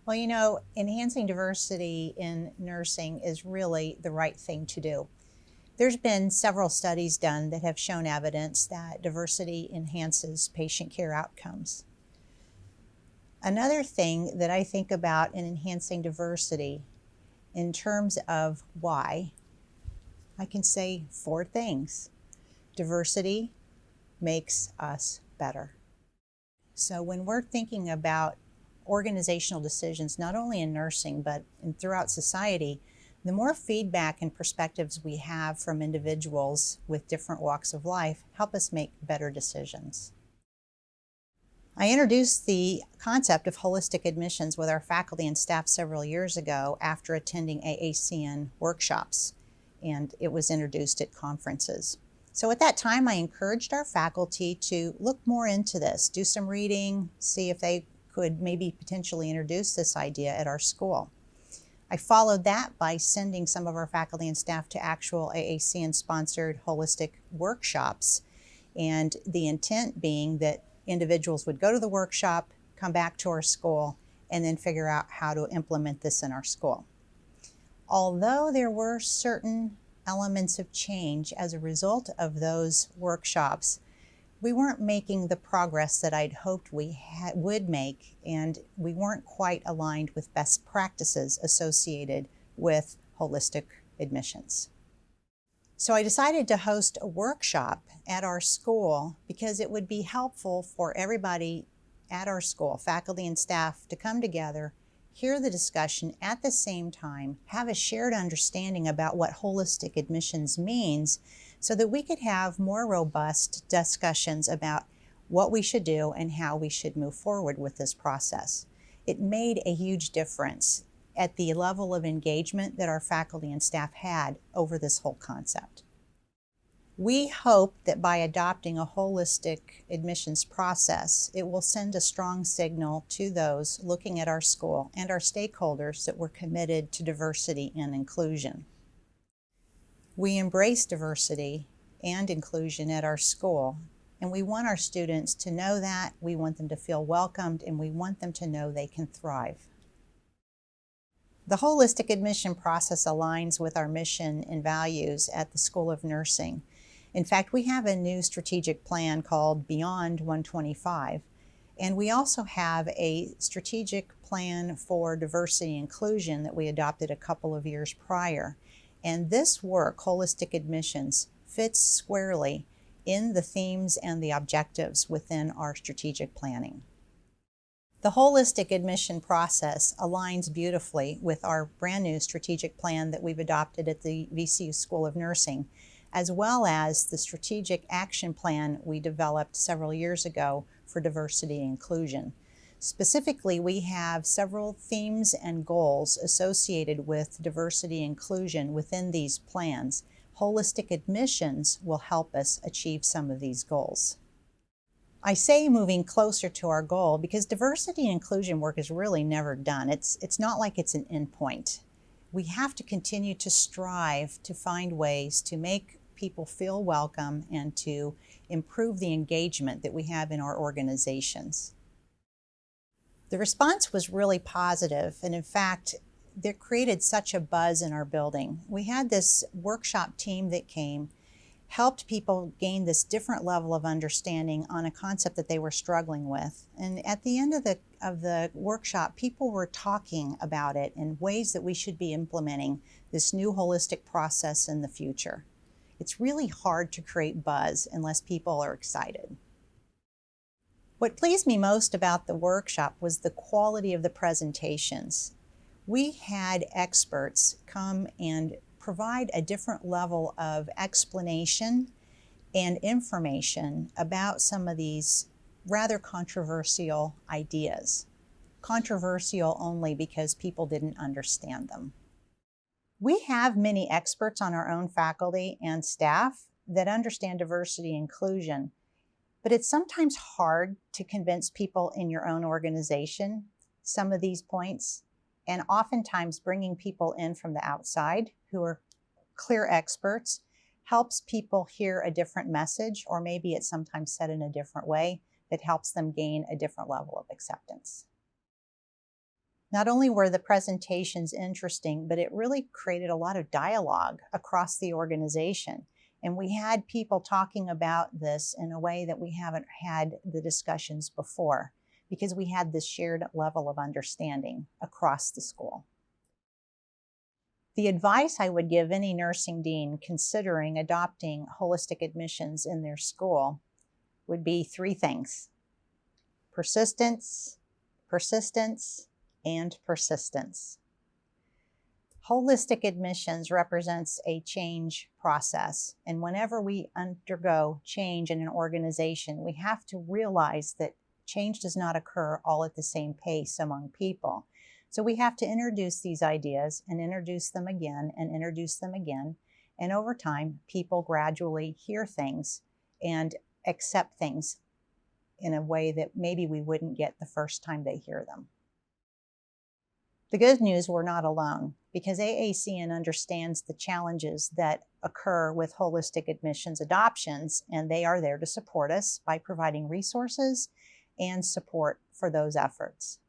Well, you know, enhancing diversity in nursing is really the right thing to do. There's been several studies done that have shown evidence that diversity enhances patient care outcomes. Another thing that I think about in enhancing diversity in terms of why, I can say four things. Diversity makes us better. So when we're thinking about organizational decisions, not only in nursing, but throughout society, the more feedback and perspectives we have from individuals with different walks of life help us make better decisions. I introduced the concept of holistic admissions with our faculty and staff several years ago after attending AACN workshops, and it was introduced at conferences. So at that time, I encouraged our faculty to look more into this, do some reading, see if they could maybe potentially introduce this idea at our school. I followed that by sending some of our faculty and staff to actual AACN-sponsored holistic workshops, and the intent being that individuals would go to the workshop, come back to our school, and then figure out how to implement this in our school. Although there were certain elements of change as a result of those workshops, we weren't making the progress that I'd hoped we would make, and we weren't quite aligned with best practices associated with holistic admissions. So I decided to host a workshop at our school because it would be helpful for everybody at our school, faculty and staff, to come together, hear the discussion at the same time, have a shared understanding about what holistic admissions means so that we could have more robust discussions about what we should do and how we should move forward with this process. It made a huge difference at the level of engagement that our faculty and staff had over this whole concept. We hope that by adopting a holistic admissions process, it will send a strong signal to those looking at our school and our stakeholders that we're committed to diversity and inclusion. We embrace diversity and inclusion at our school, and we want our students to know that, we want them to feel welcomed, and we want them to know they can thrive. The holistic admission process aligns with our mission and values at the School of Nursing. In fact, we have a new strategic plan called Beyond 125, and we also have a strategic plan for diversity and inclusion that we adopted a couple of years prior. And this work, holistic admissions, fits squarely in the themes and the objectives within our strategic planning. The holistic admission process aligns beautifully with our brand new strategic plan that we've adopted at the VCU School of Nursing, as well as the strategic action plan we developed several years ago for diversity and inclusion. Specifically, we have several themes and goals associated with diversity and inclusion within these plans. Holistic admissions will help us achieve some of these goals. I say moving closer to our goal because diversity and inclusion work is really never done. It's not like it's an endpoint. We have to continue to strive to find ways to make people feel welcome and to improve the engagement that we have in our organizations. The response was really positive, and in fact, that created such a buzz in our building. We had this workshop team that came, helped people gain this different level of understanding on a concept that they were struggling with. And at the end of the workshop, people were talking about it and ways that we should be implementing this new holistic process in the future. It's really hard to create buzz unless people are excited. What pleased me most about the workshop was the quality of the presentations. We had experts come and provide a different level of explanation and information about some of these rather controversial ideas. Controversial only because people didn't understand them. We have many experts on our own faculty and staff that understand diversity and inclusion, but it's sometimes hard to convince people in your own organization some of these points, and oftentimes bringing people in from the outside who are clear experts helps people hear a different message, or maybe it's sometimes said in a different way that helps them gain a different level of acceptance. Not only were the presentations interesting, but it really created a lot of dialogue across the organization. And we had people talking about this in a way that we haven't had the discussions before, because we had this shared level of understanding across the school. The advice I would give any nursing dean considering adopting holistic admissions in their school would be 3 things: persistence, persistence, and persistence. Holistic admissions represents a change process, and whenever we undergo change in an organization, we have to realize that change does not occur all at the same pace among people. So we have to introduce these ideas and introduce them again and introduce them again, and over time, people gradually hear things and accept things in a way that maybe we wouldn't get the first time they hear them. The good news, we're not alone, because AACN understands the challenges that occur with holistic admissions adoptions, and they are there to support us by providing resources and support for those efforts.